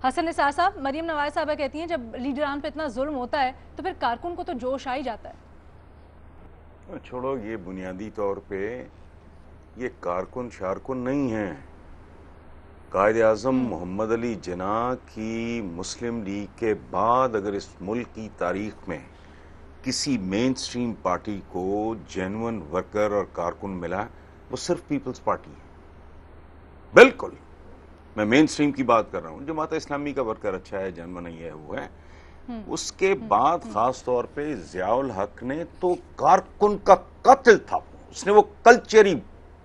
حسن نثار صاحب، مریم نواز صاحبہ کہتی ہیں جب لیڈران پہ اتنا ظلم ہوتا ہے تو پھر کارکن کو تو جوش آ ہی جاتا ہے. چھوڑو، یہ بنیادی طور پہ یہ کارکن شارکن نہیں ہیں. قائد اعظم محمد علی جناح کی مسلم لیگ کے بعد اگر اس ملک کی تاریخ میں کسی مین سٹریم پارٹی کو جینون ورکر اور کارکن ملا وہ صرف پیپلز پارٹی ہے. بالکل میں مین سٹریم کی بات کر رہا ہوں. جماعت اسلامی کا ورکر اچھا ہے، جینون نہیں ہے، وہ ہے. اس کے بعد خاص طور پہ ضیاء الحق نے تو کارکن کا قاتل تھا. اس نے وہ کلچر ہی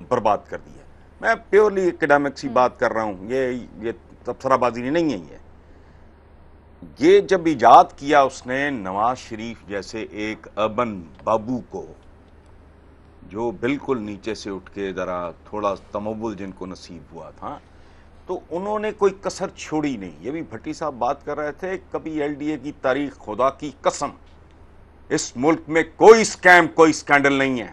برباد کر دیا. میں پیورلی اکیڈیمکس ہی بات کر رہا ہوں، یہ تبصرہ بازی نہیں ہے. یہ جب ایجاد کیا اس نے نواز شریف جیسے ایک اربن بابو کو، جو بالکل نیچے سے اٹھ کے ذرا تھوڑا تمول جن کو نصیب ہوا تھا، تو انہوں نے کوئی کسر چھوڑی نہیں. یہ بھی بھٹی صاحب بات کر رہے تھے، کبھی ایل ڈی اے کی تاریخ، خدا کی قسم اس ملک میں کوئی سکیم، کوئی سکینڈل نہیں ہے.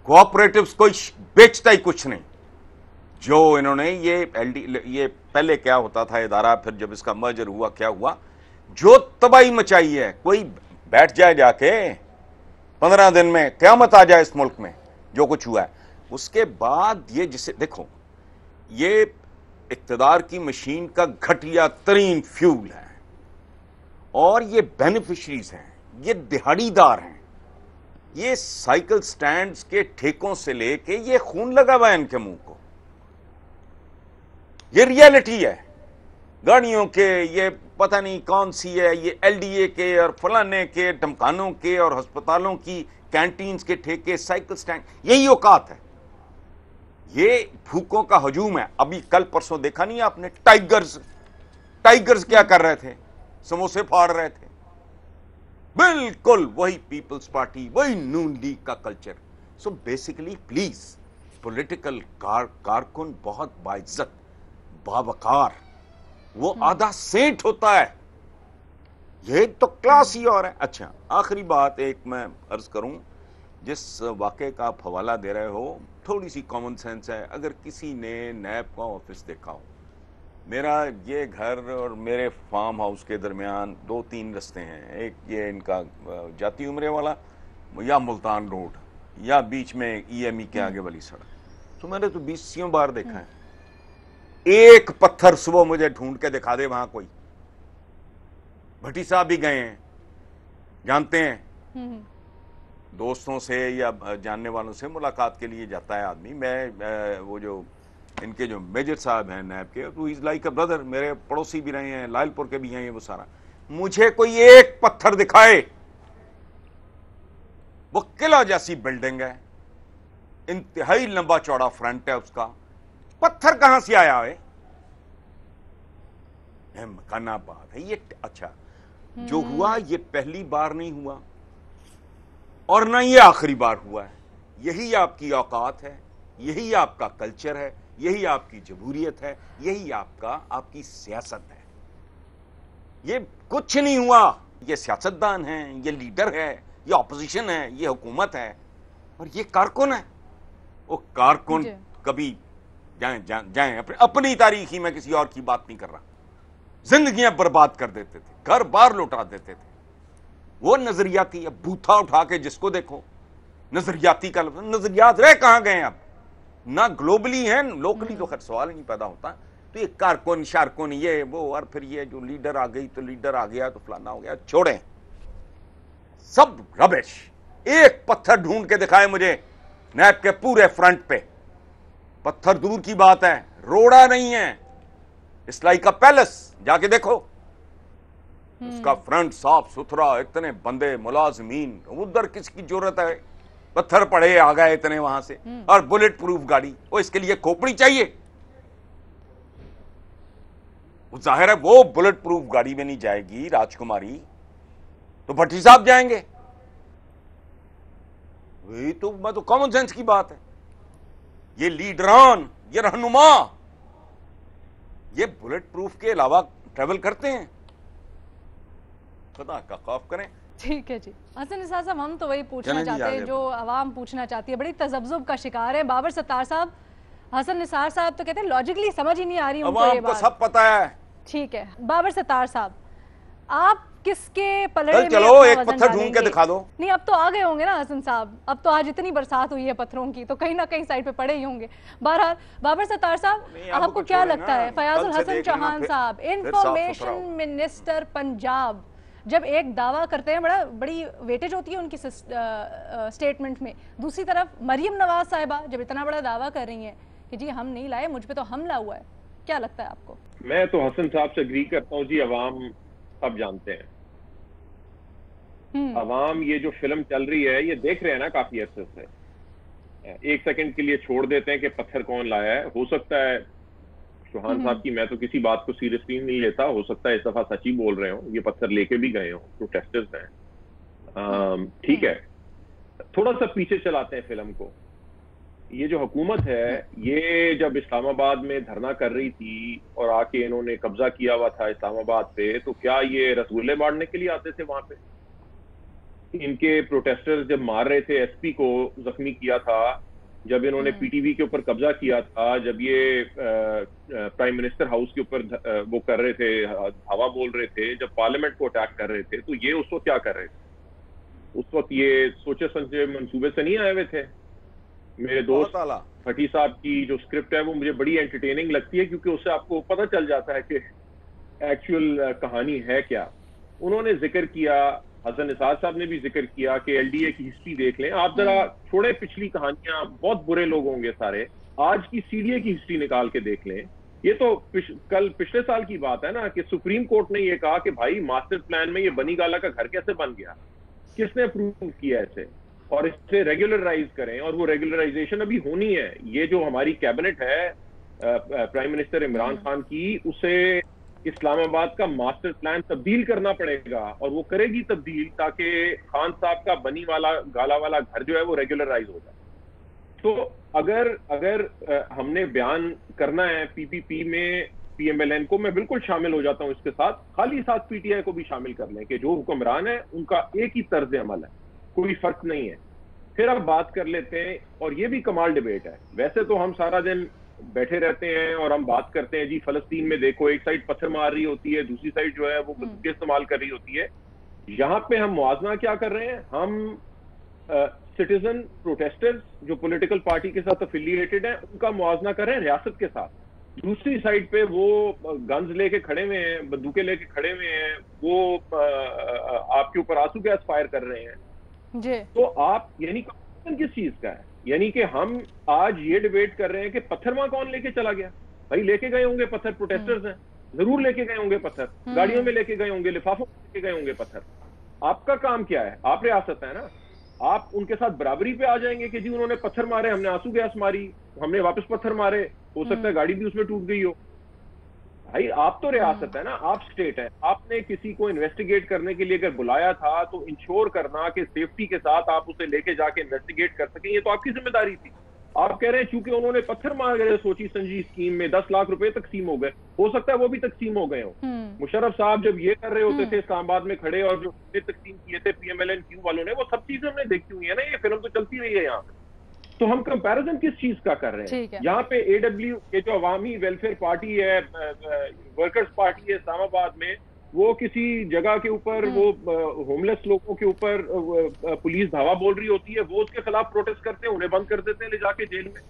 کوآپریٹیوز کوئی بیچتا ہی کچھ نہیں. جو انہوں نے یہ پہلے کیا ہوتا تھا ادارہ، پھر جب اس کا مرجر ہوا کیا ہوا، جو تباہی مچائی ہے. کوئی بیٹھ جائے جا کے 15 دن میں قیامت آ جائے اس ملک میں جو کچھ ہوا ہے. اس کے بعد یہ جسے دیکھو، یہ اقتدار کی مشین کا گھٹیا ترین فیول ہے، اور یہ بینیفیشریز ہیں، یہ دہاڑی دار ہیں. یہ سائیکل سٹینڈز کے ٹھیکوں سے لے کے یہ خون لگا ہوا ہے ان کے منہ کو. یہ ریالٹی ہے. گاڑیوں کے یہ پتہ نہیں کون سی ہے، یہ ایل ڈی اے کے اور فلانے کے ڈھمکانوں کے اور ہسپتالوں کی کینٹینز کے ٹھیکے، سائیکل سٹینڈ، یہی اوقات ہے. یہ بھوکوں کا ہجوم ہے. ابھی کل پرسوں دیکھا نہیں آپ نے، ٹائیگرز کیا کر رہے تھے؟ سموسے پھاڑ رہے تھے. بالکل وہی پیپلز پارٹی، وہی نون لیگ کا culture. So basically please, political کارکن بہت باعزت، باوقار، وہ آدھا سینٹ ہوتا ہے. یہ تو کلاس ہی اور ہے. اچھا، آخری بات ایک میں عرض کروں، جس واقعے کا آپ حوالہ دے رہے ہو، تھوڑی سی کامن سینس ہے. اگر کسی نے نیب کا آفس دیکھا ہو، میرا یہ گھر اور میرے فارم ہاؤس کے درمیان 2-3 رستے ہیں. ایک یہ ان کا جاتی عمرے والا، یا ملتان روڈ، یا بیچ میں ای ایم ای کے آگے والی سڑک. تو میں نے تو 20 بار دیکھا ہے. ایک پتھر صبح مجھے ڈھونڈ کے دکھا دے وہاں کوئی. بھٹی صاحب بھی گئے ہیں، جانتے ہیں، دوستوں سے یا جاننے والوں سے ملاقات کے لیے جاتا ہے آدمی. میں وہ جو ان کے جو میجر صاحب ہیں نیب کے، تو از لائک اے بردر، میرے پڑوسی بھی رہے ہیں، لائل پور کے بھی ہیں. یہ وہ سارا مجھے کوئی ایک پتھر دکھائے. وہ قلعہ جیسی بلڈنگ ہے، انتہائی لمبا چوڑا فرنٹ ہے اس کا، پتھر کہاں سے آیا ہے؟ مکانہ بات ہے یہ. اچھا، جو ہوا یہ پہلی بار نہیں ہوا اور نہ یہ آخری بار ہوا ہے. یہی آپ کی اوقات ہے، یہی آپ کا کلچر ہے، یہی آپ کی جمہوریت ہے، یہی آپ کی سیاست ہے. یہ کچھ نہیں ہوا. یہ سیاستدان ہیں، یہ لیڈر ہے، یہ اپوزیشن ہے، یہ حکومت ہے، اور یہ کارکن ہے. وہ کارکن کبھی جائیں اپنی تاریخ ہی، میں کسی اور کی بات نہیں کر رہا. زندگیاں برباد کر دیتے تھے، گھر بار لوٹا دیتے تھے. وہ نظریاتی، اب بوتھا اٹھا کے جس کو دیکھو نظریاتی کا لفظ. نظریات رہ کہاں گئے اب؟ نہ گلوبلی ہیں، لوکلی تو خیر سوال ہی نہیں پیدا ہوتا. تو یہ کارکن شارکن یہ وہ، اور پھر یہ جو لیڈر آ گئی تو لیڈر آ گیا تو فلانا ہو گیا. چھوڑیں، سب ربش. ایک پتھر ڈھونڈ کے دکھائے مجھے نیب کے پورے فرنٹ پہ. پتھر دور کی بات ہے، روڑا نہیں ہے. اس لائک کا پیلس جا کے دیکھو، اس کا فرنٹ صاف ستھرا، اتنے بندے ملازمین. ادھر کس کی ضرورت ہے؟ پتھر پڑے آ گئے اتنے وہاں سے. اور بلٹ پروف گاڑی، وہ اس کے لیے کھوپڑی چاہیے. ظاہر ہے وہ بلٹ پروف گاڑی میں نہیں جائے گی راج کماری، تو بھٹی صاحب جائیں گے. وہی تو میں تو کامن سینس کی بات ہے. یہ لیڈران، یہ رہنما، یہ بلٹ پروف کے علاوہ ٹریول کرتے ہیں. خدا کا خوف کریں. ٹھیک ہے جی. حسن نثار صاحب، ہم تو وہی پوچھنا چاہتے ہیں جو عوام پوچھنا چاہتی ہے. بڑی تذبذب کا شکار ہے. بابر ستار صاحب، حسن نثار صاحب تو کہتے ہیں لاجکلی سمجھ ہی نہیں آ رہی ان کو یہ عوام کو بات. سب پتا ہے. ٹھیک ہے بابر ستار صاحب, آپ کس کے پلڑے میں چلو اپنا ایک وزن پتھر ڈالیں ڈھونڈ کے گے؟ دکھا دو. نہیں اب تو آ گئے ہوں گے نا حسن صاحب, اب تو آج اتنی برسات ہوئی ہے پتھروں کی تو کہیں نہ کہیں سائڈ پہ پڑے ہی ہوں گے. بہرحال بابر ستار صاحب, آپ کو کیا لگتا ہے فیاض الحسن چوہان صاحب انفارمیشن منسٹر پنجاب جب ایک دعویٰ کرتے ہیں, بڑی ویٹیج ہوتی ہے ان کی سٹیٹمنٹ میں, دوسری طرف مریم نواز صاحبہ جب اتنا بڑا دعویٰ کر رہی ہیں کہ جی ہم نہیں لائے, مجھ پہ تو حملہ ہوا ہے, کیا لگتا ہے آپ کو؟ میں تو حسن صاحب سے اگری کرتا ہوں جی, عوام سب جانتے ہیں. عوام یہ جو فلم چل رہی ہے یہ دیکھ رہے ہیں نا کافی عرصے سے. ایک سیکنڈ کے لیے چھوڑ دیتے ہیں کہ پتھر کون لایا ہے. ہو سکتا ہے چوہان صاحب کی, میں تو کسی بات کو سیریسلی نہیں لیتا, ہو سکتا ہے اس دفعہ سچ ہی بول رہے ہوں, یہ پتھر لے کے بھی گئے ہوں, پروٹیسٹرز ہیں. ٹھیک ہے, تھوڑا سا پیچھے چلاتے ہیں فلم کو. یہ جو حکومت ہے یہ جب اسلام آباد میں دھرنا کر رہی تھی اور آ کے انہوں نے قبضہ کیا ہوا تھا اسلام آباد پہ, تو کیا یہ رسگلے بانٹنے کے لیے آتے تھے وہاں پہ؟ ان کے پروٹیسٹرز جب مار رہے تھے ایس پی کو, زخمی کیا تھا, جب انہوں نے پی ٹی وی کے اوپر قبضہ کیا تھا, جب یہ پرائم منسٹر ہاؤس کے اوپر وہ کر رہے تھے, ہوا بول رہے تھے, جب پارلیمنٹ کو اٹیک کر رہے تھے, تو یہ اس وقت کیا کر رہے تھے؟ اس وقت یہ سوچے سمجھے منصوبے سے نہیں آئے ہوئے تھے. میرے دوست بھٹی صاحب کی جو اسکرپٹ ہے وہ مجھے بڑی انٹرٹیننگ لگتی ہے, کیونکہ اس سے آپ کو پتہ چل جاتا ہے کہ ایکچوئل کہانی ہے کیا. انہوں نے ذکر کیا, حسن نثار صاحب نے بھی ذکر کیا کہ ایل ڈی اے کی ہسٹری دیکھ لیں آپ ذرا, چھوڑے پچھلی کہانیاں, بہت برے لوگ ہوں گے سارے, آج کی سی ڈی اے کی ہسٹری نکال کے دیکھ لیں. یہ تو پچھلے سال کی بات ہے نا کہ سپریم کورٹ نے یہ کہا کہ بھائی ماسٹر پلان میں یہ بنی گالا کا گھر کیسے بن گیا, کس نے اپروو کیا اسے, اور اس سے ریگولرائز کریں, اور وہ ریگولرائزیشن ابھی ہونی ہے. یہ جو ہماری کیبنٹ ہے پرائم منسٹر عمران خان کی, اسے اسلام آباد کا ماسٹر پلان تبدیل کرنا پڑے گا, اور وہ کرے گی تبدیل تاکہ خان صاحب کا بنی والا گالا والا گھر جو ہے وہ ریگولرائز ہو جائے. تو اگر ہم نے بیان کرنا ہے پی پی پی میں پی ایم ایل این کو, میں بالکل شامل ہو جاتا ہوں اس کے ساتھ, خالی ساتھ پی ٹی آئی کو بھی شامل کر لیں کہ جو حکمران ہے ان کا ایک ہی طرز عمل ہے, کوئی فرق نہیں ہے. پھر اب بات کر لیتے ہیں, اور یہ بھی کمال ڈیبیٹ ہے. ویسے تو ہم سارا دن بیٹھے رہتے ہیں اور ہم بات کرتے ہیں جی فلسطین میں دیکھو, ایک سائڈ پتھر مار رہی ہوتی ہے, دوسری سائڈ جو ہے وہ بندوقیں استعمال کر رہی ہوتی ہے. یہاں پہ ہم موازنہ کیا کر رہے ہیں, ہم سٹیزن پروٹیسٹرز جو پولیٹیکل پارٹی کے ساتھ افیلیٹڈ ہیں ان کا موازنہ کر رہے ہیں ریاست کے ساتھ. دوسری سائڈ پہ وہ گنز لے کے کھڑے ہوئے ہیں, بندوقیں لے کے کھڑے ہوئے ہیں, وہ آپ کے اوپر آنسو گیس فائر کر رہے ہیں جی. تو آپ یعنی کس چیز کا ہے, یعنی کہ ہم آج یہ ڈیبیٹ کر رہے ہیں کہ پتھر وہاں کون لے کے چلا گیا. بھائی لے کے گئے ہوں گے پتھر, پروٹیسٹرز ہیں, ضرور لے کے گئے ہوں گے پتھر, گاڑیوں میں لے کے گئے ہوں گے, لفافوں میں لے کے گئے ہوں گے پتھر. آپ کا کام کیا ہے, آپ ریاست ہے نا, آپ ان کے ساتھ برابری پہ آ جائیں گے کہ جی انہوں نے پتھر مارے, ہم نے آنسو گیس ماری, ہم نے واپس پتھر مارے, ہو سکتا ہے گاڑی بھی اس میں ٹوٹ گئی ہو. بھائی آپ تو ریاست ہے نا, آپ سٹیٹ ہے, آپ نے کسی کو انویسٹیگیٹ کرنے کے لیے اگر بلایا تھا تو انشور کرنا کہ سیفٹی کے ساتھ آپ اسے لے کے جا کے انویسٹیگیٹ کر سکیں, یہ تو آپ کی ذمہ داری تھی. آپ کہہ رہے ہیں چونکہ انہوں نے پتھر مار گئے سوچی سمجھی اسکیم میں 10 لاکھ روپے تقسیم ہو گئے, ہو سکتا ہے وہ بھی تقسیم ہو گئے ہوں. مشرف صاحب جب یہ کر رہے ہوتے تھے اسلام آباد میں کھڑے, اور جو تقسیم کیے تھے پی ایم ایل این کیو والوں نے, وہ سب چیزیں ہم نے دیکھی ہوئی ہیں نا, یہ فلم تو چلتی رہی ہے یہاں پہ. تو ہم کمپیرزن کس چیز کا کر رہے ہیں یہاں پہ؟ اے ڈبلیو یہ جو عوامی ویلفیئر پارٹی ہے, ورکرز پارٹی ہے اسلام آباد میں, وہ کسی جگہ کے اوپر وہ ہوم لیس لوگوں کے اوپر پولیس دھاوا بول رہی ہوتی ہے, وہ اس کے خلاف پروٹیسٹ کرتے ہیں, انہیں بند کر دیتے ہیں لے جا کے جیل میں.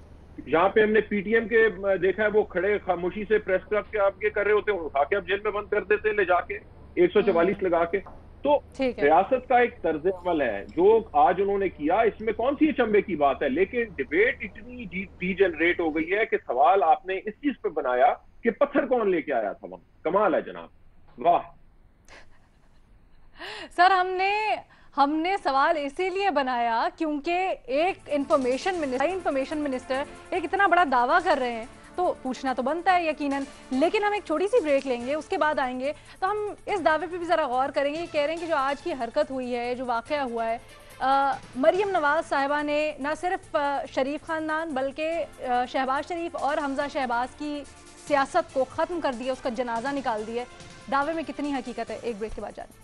یہاں پہ ہم نے پی ٹی ایم کے دیکھا ہے, وہ کھڑے خاموشی سے پریس کلب کے آپ یہ کر رہے ہوتے ہیں, اٹھا کے اب جیل میں بند کر دیتے ہیں لے جا کے 144 لگا کے. تو ریاست کا ایک طرز عمل ہے جو آج انہوں نے کیا, اس میں کون سی اچنبے کی بات ہے. لیکن ڈیبیٹ اتنی ڈی جنریٹ ہو گئی ہے کہ سوال آپ نے اس چیز پہ بنایا کہ پتھر کون لے کے آیا تھا وہاں. کمال ہے جناب, واہ. سر ہم نے سوال اسی لیے بنایا کیونکہ ایک انفارمیشن منسٹر ایک اتنا بڑا دعویٰ کر رہے ہیں تو پوچھنا تو بنتا ہے یقیناً. لیکن ہم ایک چھوٹی سی بریک لیں گے, اس کے بعد آئیں گے تو ہم اس دعوے پہ بھی ذرا غور کریں گے. کہہ رہے ہیں کہ جو آج کی حرکت ہوئی ہے, جو واقعہ ہوا ہے, مریم نواز صاحبہ نے نہ صرف شریف خاندان بلکہ شہباز شریف اور حمزہ شہباز کی سیاست کو ختم کر دیا, اس کا جنازہ نکال دیا. دعوے میں کتنی حقیقت ہے, ایک بریک کے بعد جانیں.